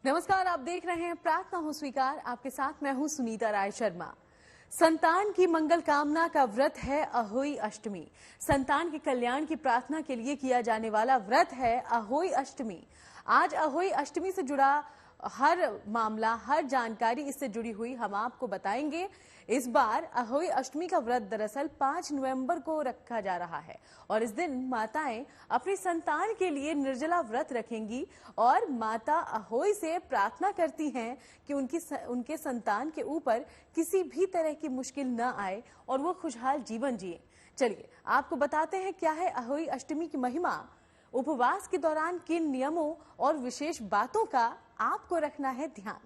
नमस्कार, आप देख रहे हैं प्रार्थना हो स्वीकार। आपके साथ मैं हूं सुनीता राय शर्मा। संतान की मंगल कामना का व्रत है अहोई अष्टमी। संतान के कल्याण की प्रार्थना के लिए किया जाने वाला व्रत है अहोई अष्टमी। आज अहोई अष्टमी से जुड़ा हर मामला, हर जानकारी इससे जुड़ी हुई हम आपको बताएंगे। इस बार अहोई अष्टमी का व्रत दरअसल 5 नवंबर को रखा जा रहा है और इस दिन माताएं अपनी संतान के लिए निर्जला व्रत रखेंगी और माता अहोई से प्रार्थना करती हैं कि उनके संतान के ऊपर किसी भी तरह की मुश्किल न आए और वो खुशहाल जीवन जिए। चलिए आपको बताते हैं क्या है अहोई अष्टमी की महिमा। उपवास के दौरान किन नियमों और विशेष बातों का आपको रखना है ध्यान।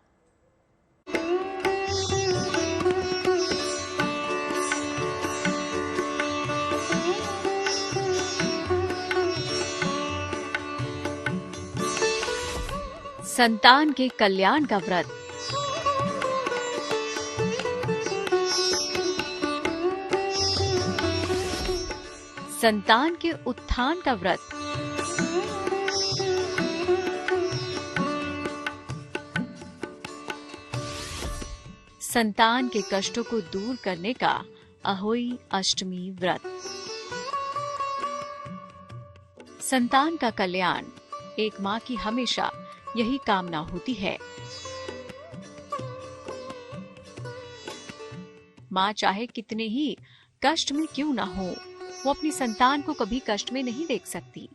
संतान के कल्याण का व्रत। संतान के उत्थान का व्रत। संतान के कष्टों को दूर करने का अहोई अष्टमी व्रत। संतान का कल्याण एक माँ की हमेशा यही कामना होती है। माँ चाहे कितने ही कष्ट में क्यों ना हो, वो अपनी संतान को कभी कष्ट में नहीं देख सकती।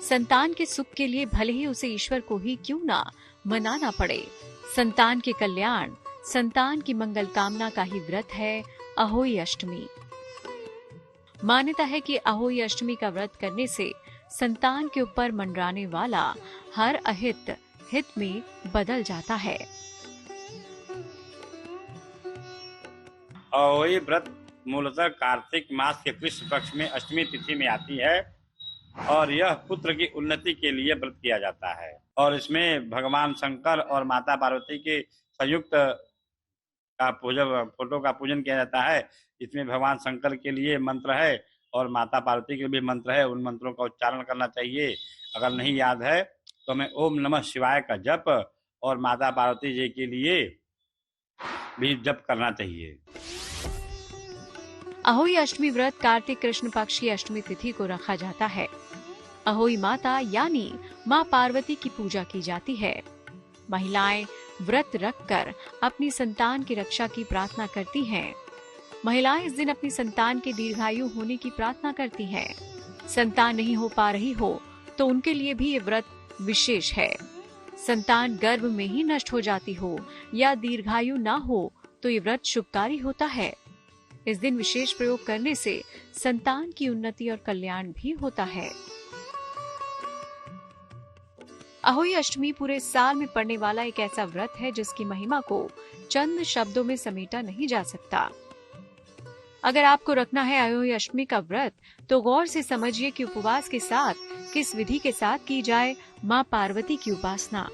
संतान के सुख के लिए भले ही उसे ईश्वर को ही क्यों ना मनाना पड़े। संतान के कल्याण, संतान की मंगल कामना का ही व्रत है अहोई अष्टमी। मान्यता है कि अहोई अष्टमी का व्रत करने से संतान के ऊपर मंडराने वाला हर अहित हित में बदल जाता है। अहोई व्रत मूलतः कार्तिक मास के कृष्ण पक्ष में अष्टमी तिथि में आती है और यह पुत्र की उन्नति के लिए व्रत किया जाता है। और इसमें भगवान शंकर और माता पार्वती के संयुक्त का फोटो का पूजन किया जाता है। इसमें भगवान शंकर के लिए मंत्र है और माता पार्वती के भी मंत्र है। उन मंत्रों का उच्चारण करना चाहिए। अगर नहीं याद है तो हमें ओम नमः शिवाय का जप और माता पार्वती जी के लिए भी जप करना चाहिए। अहोई अष्टमी व्रत कार्तिक कृष्ण पक्ष की अष्टमी तिथि को रखा जाता है। अहोई माता यानी माँ पार्वती की पूजा की जाती है। महिलाएं व्रत रखकर अपनी संतान की रक्षा की प्रार्थना करती हैं। महिलाएं इस दिन अपनी संतान के दीर्घायु होने की प्रार्थना करती हैं। संतान नहीं हो पा रही हो तो उनके लिए भी ये व्रत विशेष है। संतान गर्भ में ही नष्ट हो जाती हो या दीर्घायु ना हो तो ये व्रत शुभकारी होता है। इस दिन विशेष प्रयोग करने से संतान की उन्नति और कल्याण भी होता है। अहोई अष्टमी पूरे साल में पड़ने वाला एक ऐसा व्रत है जिसकी महिमा को चंद शब्दों में समेटा नहीं जा सकता। अगर आपको रखना है अहोई अष्टमी का व्रत तो गौर से समझिए कि उपवास के साथ किस विधि के साथ की जाए माँ पार्वती की उपासना।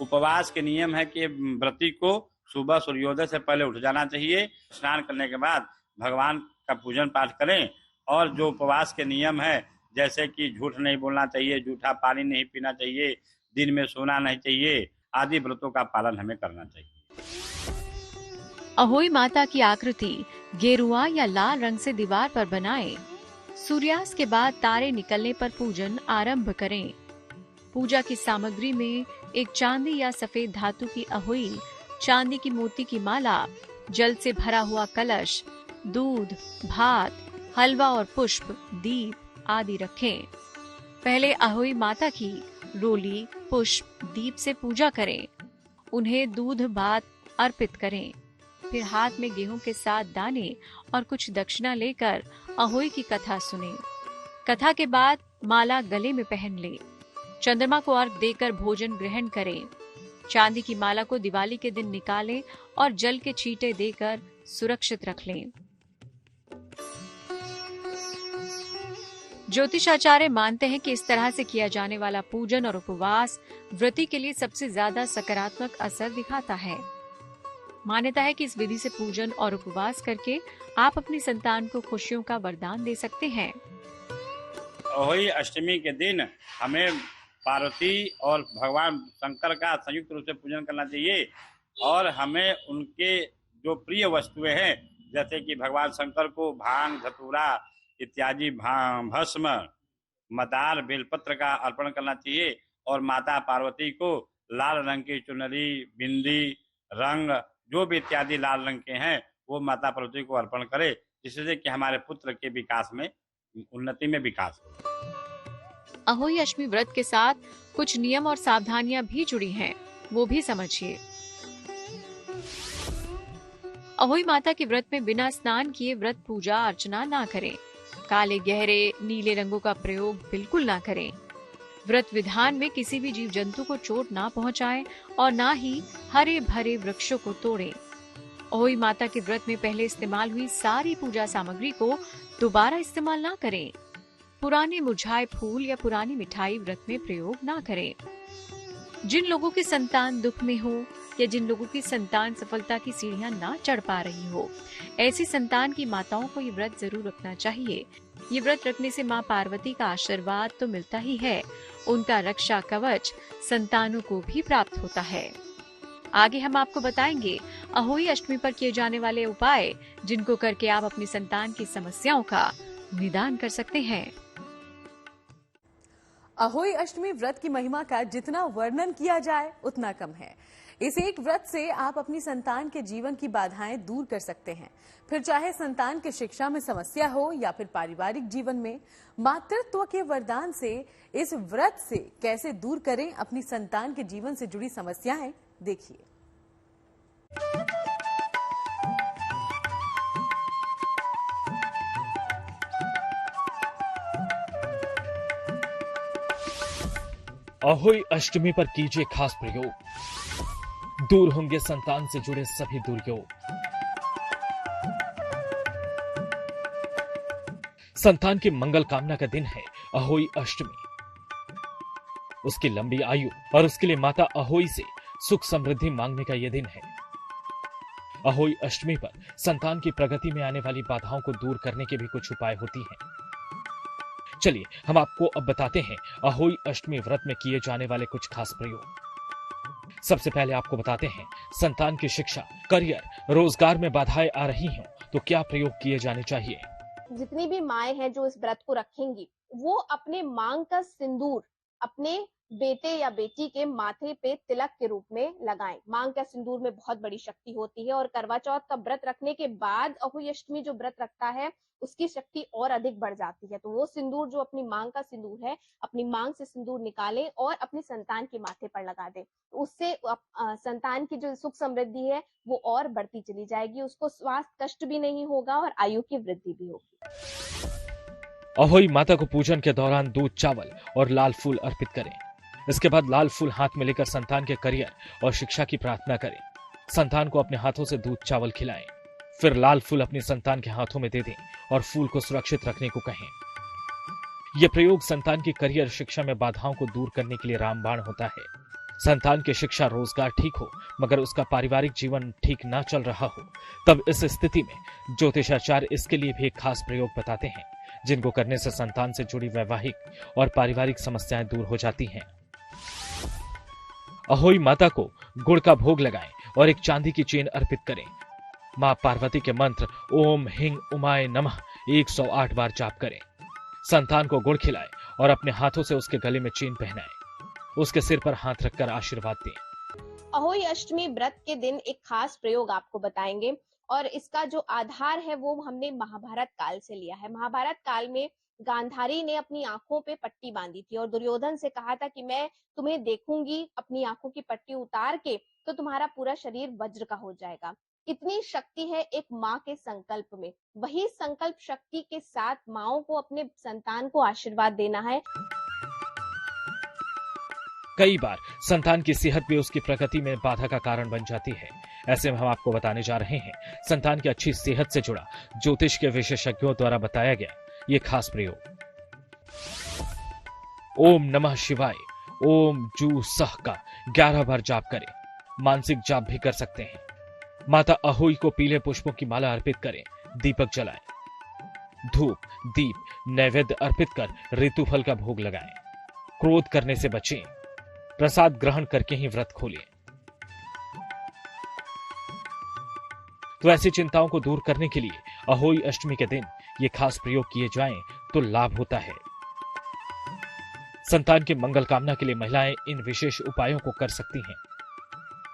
उपवास के नियम है कि व्रती को सुबह सूर्योदय से पहले उठ जाना चाहिए। स्नान करने के बाद भगवान का पूजन पाठ करें और जो उपवास के नियम है जैसे कि झूठ नहीं बोलना चाहिए, जूठा पानी नहीं पीना चाहिए, दिन में सोना नहीं चाहिए, आदि व्रतों का पालन हमें करना चाहिए। अहोई माता की आकृति गेरुआ या लाल रंग से दीवार पर बनाएं। सूर्यास्त के बाद तारे निकलने पर पूजन आरंभ करें। पूजा की सामग्री में एक चांदी या सफेद धातु की अहोई, चांदी की मोती की माला, जल से भरा हुआ कलश, दूध, भात, हलवा और पुष्प, दीप आदि रखें। पहले अहोई माता की रोली, पुष्प, दीप से पूजा करें। उन्हें दूध भात अर्पित करें। फिर हाथ में गेहूं के 7 दाने और कुछ दक्षिणा लेकर अहोई की कथा सुने। कथा के बाद माला गले में पहन ले। चंद्रमा को अर्घ देकर भोजन ग्रहण करें। चांदी की माला को दिवाली के दिन निकालें और जल के छींटे देकर सुरक्षित रख लें। ज्योतिषाचार्य मानते हैं कि इस तरह से किया जाने वाला पूजन और उपवास व्रती के लिए सबसे ज्यादा सकारात्मक असर दिखाता है। मान्यता है कि इस विधि से पूजन और उपवास करके आप अपनी संतान को खुशियों का वरदान दे सकते हैं। अहोई अष्टमी के दिन हमें पार्वती और भगवान शंकर का संयुक्त रूप से पूजन करना चाहिए। और हमें उनके जो प्रिय वस्तुएं हैं, जैसे कि भगवान शंकर को भांग, धतूरा इत्यादि भस्म, मदार, बेलपत्र का अर्पण करना चाहिए। और माता पार्वती को लाल रंग की चुनरी, बिंदी, रंग जो भी इत्यादि लाल रंग के हैं वो माता पार्वती को अर्पण करे, जिससे कि हमारे पुत्र के विकास में, उन्नति में विकास हो। अहोई अष्टमी व्रत के साथ कुछ नियम और सावधानियां भी जुड़ी हैं, वो भी समझिए। अहोई माता के व्रत में बिना स्नान किए व्रत पूजा अर्चना ना करें। काले, गहरे, नीले रंगों का प्रयोग बिल्कुल ना करें। व्रत विधान में किसी भी जीव जंतु को चोट ना पहुंचाएं और ना ही हरे भरे वृक्षों को तोड़ें। अहोई माता के व्रत में पहले इस्तेमाल हुई सारी पूजा सामग्री को दोबारा इस्तेमाल ना करें। पुराने मुरझाए फूल या पुरानी मिठाई व्रत में प्रयोग ना करें। जिन लोगों की संतान दुख में हो या जिन लोगों की संतान सफलता की सीढ़ियां ना चढ़ पा रही हो, ऐसी संतान की माताओं को ये व्रत जरूर रखना चाहिए। ये व्रत रखने से माँ पार्वती का आशीर्वाद तो मिलता ही है, उनका रक्षा कवच संतानों को भी प्राप्त होता है। आगे हम आपको बताएंगे अहोई अष्टमी पर किए जाने वाले उपाय, जिनको करके आप अपनी संतान की समस्याओं का निदान कर सकते हैं। अहोई अष्टमी व्रत की महिमा का जितना वर्णन किया जाए उतना कम है। इस एक व्रत से आप अपनी संतान के जीवन की बाधाएं दूर कर सकते हैं। फिर चाहे संतान की शिक्षा में समस्या हो या फिर पारिवारिक जीवन में, मातृत्व के वरदान से इस व्रत से कैसे दूर करें अपनी संतान के जीवन से जुड़ी समस्याएं, देखिए। अहोई अष्टमी पर कीजिए खास प्रयोग, दूर होंगे संतान से जुड़े सभी दुर्योग। संतान की मंगल कामना का दिन है अहोई अष्टमी। उसकी लंबी आयु और उसके लिए माता अहोई से सुख समृद्धि मांगने का यह दिन है। अहोई अष्टमी पर संतान की प्रगति में आने वाली बाधाओं को दूर करने के भी कुछ उपाय होती हैं। चलिए हम आपको अब बताते हैं अहोई अष्टमी व्रत में किए जाने वाले कुछ खास प्रयोग। सबसे पहले आपको बताते हैं, संतान की शिक्षा, करियर, रोजगार में बाधाएं आ रही हों तो क्या प्रयोग किए जाने चाहिए। जितनी भी माएं हैं जो इस व्रत को रखेंगी, वो अपने मांग का सिंदूर अपने बेटे या बेटी के माथे पे तिलक के रूप में लगाएं। मांग का सिंदूर में बहुत बड़ी शक्ति होती है और करवा चौथ का व्रत रखने के बाद अहोई अष्टमी जो व्रत रखता है उसकी शक्ति और अधिक बढ़ जाती है। तो वो सिंदूर जो अपनी मांग का सिंदूर है, अपनी मांग से सिंदूर निकालें और अपनी संतान के माथे पर लगा दें। तो उससे संतान की जो सुख समृद्धि है वो और बढ़ती चली जाएगी, उसको स्वास्थ्य कष्ट भी नहीं होगा और आयु की वृद्धि भी होगी। अहोई माता को पूजन के दौरान दूध, चावल और लाल फूल अर्पित करें। इसके बाद लाल फूल हाथ में लेकर संतान के करियर और शिक्षा की प्रार्थना करें। संतान को अपने हाथों से दूध, चावल खिलाएं। फिर लाल फूल अपनी संतान के हाथों में दे दें और फूल को सुरक्षित रखने को कहें। यह प्रयोग संतान की करियर, शिक्षा में बाधाओं को दूर करने के लिए रामबाण होता है। संतान की शिक्षा, रोजगार ठीक हो मगर उसका पारिवारिक जीवन ठीक ना चल रहा हो, तब इस स्थिति में ज्योतिषाचार्य इसके लिए भी एक खास प्रयोग बताते हैं, जिनको करने से संतान से जुड़ी वैवाहिक और पारिवारिक समस्याएं दूर हो जाती हैं। अहोई माता को गुड़ का भोग लगाएं और एक चांदी की चेन अर्पित करें। मां पार्वती के मंत्र ओम हिंग उमाय नमः 108 बार जाप करें। संतान को गुड़ खिलाएं और अपने हाथों से उसके गले में चेन पहनाएं। उसके सिर पर हाथ रखकर आशीर्वाद दें। अहोई अष्टमी व्रत के दिन एक खास प्रयोग आपको बताएंगे और इसका जो आधार है वो हमने महाभारत काल से लिया है। महाभारत काल में गांधारी ने अपनी आंखों पे पट्टी बांधी थी और दुर्योधन से कहा था कि मैं तुम्हें देखूंगी अपनी आंखों की पट्टी उतार के तो तुम्हारा पूरा शरीर वज्र का हो जाएगा। इतनी शक्ति है एक माँ के संकल्प में। वही संकल्प शक्ति के साथ माँओं को अपने संतान को आशीर्वाद देना है। कई बार संतान की सेहत भी उसकी प्रगति में बाधा का कारण बन जाती है। ऐसे में हम आपको बताने जा रहे हैं संतान की अच्छी सेहत से जुड़ा ज्योतिष के विशेषज्ञों द्वारा बताया गया ये खास प्रयोग। ओम नमः शिवाय ओम जू सह का 11 बार जाप करें। मानसिक जाप भी कर सकते हैं। माता अहोई को पीले पुष्पों की माला अर्पित करें। दीपक जलाएं। धूप, दीप, नैवेद्य अर्पित कर ऋतुफल का भोग लगाएं। क्रोध करने से बचें, प्रसाद ग्रहण करके ही व्रत खोलें। तो ऐसी चिंताओं को दूर करने के लिए अहोई अष्टमी के दिन ये खास प्रयोग किए जाएं तो लाभ होता है। संतान के मंगल कामना के लिए महिलाएं इन विशेष उपायों को कर सकती हैं।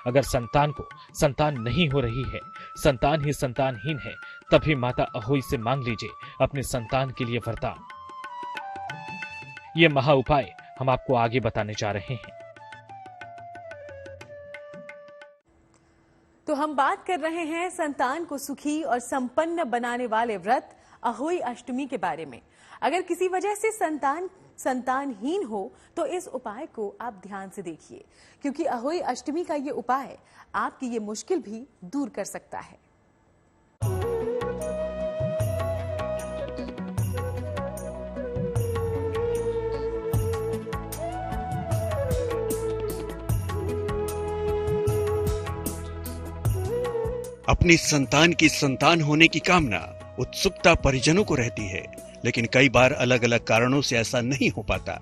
अगर संतान को संतान नहीं हो रही है, संतान ही संतानहीन है, तभी माता अहोई से मांग लीजिए अपने संतान के लिए वरदान। ये महा उपाय हम आपको आगे बताने जा रहे हैं। तो हम बात कर रहे हैं संतान को सुखी और संपन्न बनाने वाले व्रत अहोई अष्टमी के बारे में। अगर किसी वजह से संतानहीन हो तो इस उपाय को आप ध्यान से देखिए, क्योंकि अहोई अष्टमी का ये उपाय आपकी ये मुश्किल भी दूर कर सकता है। अपनी संतान की संतान होने की कामना उत्सुकता परिजनों को रहती है, लेकिन कई बार अलग अलग कारणों से ऐसा नहीं हो पाता।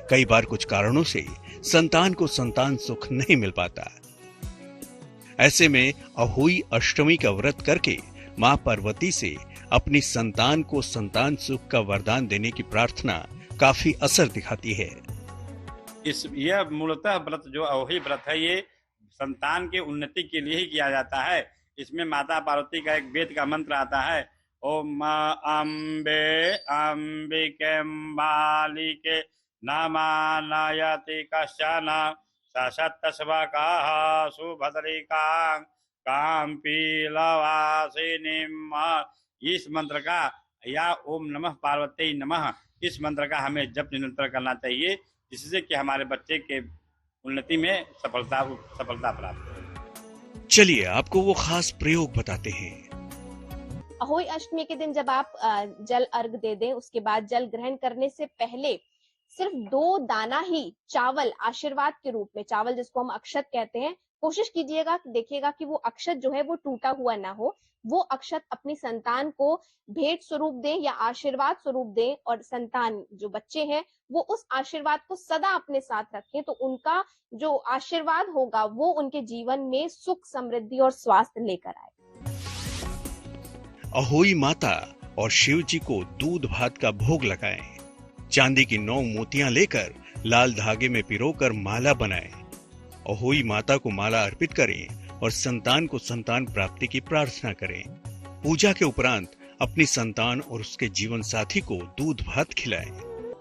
कई बार कुछ कारणों से संतान को संतान सुख नहीं मिल पाता। ऐसे में अहोई अष्टमी का व्रत करके मां पार्वती से अपनी संतान को संतान सुख का वरदान देने की प्रार्थना काफी असर दिखाती है। यह मूलतः व्रत जो अहोई व्रत है, ये संतान के उन्नति के लिए ही किया जाता है। इसमें माता पार्वती का एक वेद का मंत्र आता है, ओम अम्बे अंबिके बालिके नमानयति कश्चन सशतस्वकाः सुभद्रिकां काम्पीलवासिनीम्। इस मंत्र का या ओम नमः पार्वती नमः, इस मंत्र का हमें जप निरंतर करना चाहिए, जिससे कि हमारे बच्चे के उन्नति में सफलता प्राप्त हो। चलिए आपको वो खास प्रयोग बताते हैं। अहोई अष्टमी के दिन जब आप जल अर्घ दे दें, उसके बाद जल ग्रहण करने से पहले सिर्फ 2 दाना ही चावल आशीर्वाद के रूप में, चावल जिसको हम अक्षत कहते हैं, कोशिश कीजिएगा, देखिएगा कि वो अक्षत जो है वो टूटा हुआ ना हो। वो अक्षत अपनी संतान को भेंट स्वरूप दें या आशीर्वाद स्वरूप दें, और संतान जो बच्चे हैं वो उस आशीर्वाद को सदा अपने साथ रखें, तो उनका जो आशीर्वाद होगा वो उनके जीवन में सुख, समृद्धि और स्वास्थ्य लेकर आए। अहोई माता और शिव जी को दूध भात का भोग लगाएं। चांदी की 9 मोतियां लेकर लाल धागे में पिरोकर माला बनाएं। अहोई माता को माला अर्पित करें और संतान को संतान प्राप्ति की प्रार्थना करें। पूजा के उपरांत अपनी संतान और उसके जीवन साथी को दूध भात खिलाएं।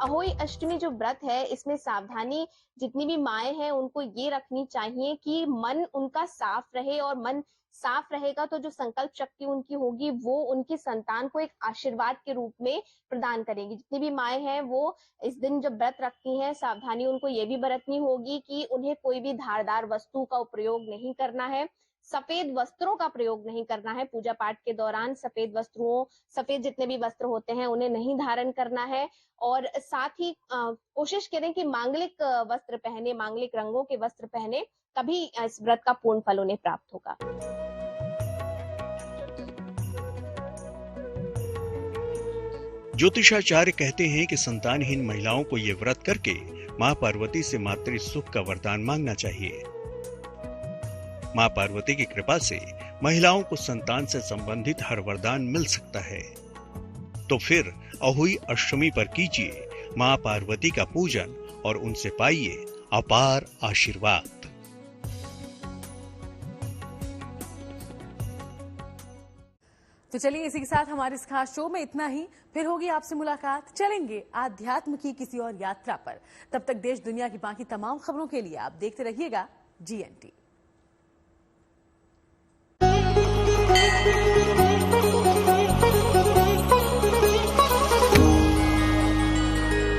अहोई अष्टमी जो व्रत है, इसमें सावधानी जितनी भी माएं हैं उनको ये रखनी चाहिए कि मन उनका साफ रहे, और मन साफ रहेगा तो जो संकल्प शक्ति उनकी होगी वो उनकी संतान को एक आशीर्वाद के रूप में प्रदान करेगी। जितनी भी माएं हैं वो इस दिन जब व्रत रखती हैं, सावधानी उनको ये भी बरतनी होगी कि उन्हें कोई भी धारदार वस्तु का प्रयोग नहीं करना है, सफेद वस्त्रों का प्रयोग नहीं करना है। पूजा पाठ के दौरान सफेद जितने भी वस्त्र होते हैं उन्हें नहीं धारण करना है, और साथ ही कोशिश करें कि मांगलिक वस्त्र पहने, मांगलिक रंगों के वस्त्र पहने, तभी इस व्रत का पूर्ण फल उन्हें प्राप्त होगा। ज्योतिषाचार्य कहते हैं कि संतानहीन महिलाओं को ये व्रत करके मां पार्वती से मातृ सुख का वरदान मांगना चाहिए। मां पार्वती की कृपा से महिलाओं को संतान से संबंधित हर वरदान मिल सकता है। तो फिर अहोई अष्टमी पर कीजिए मां पार्वती का पूजन और उनसे पाइए अपार आशीर्वाद। तो चलिए इसी के साथ हमारे इस खास शो में इतना ही। फिर होगी आपसे मुलाकात, चलेंगे आध्यात्म की किसी और यात्रा पर। तब तक देश दुनिया की बाकी तमाम खबरों के लिए आप देखते रहिएगा GNT।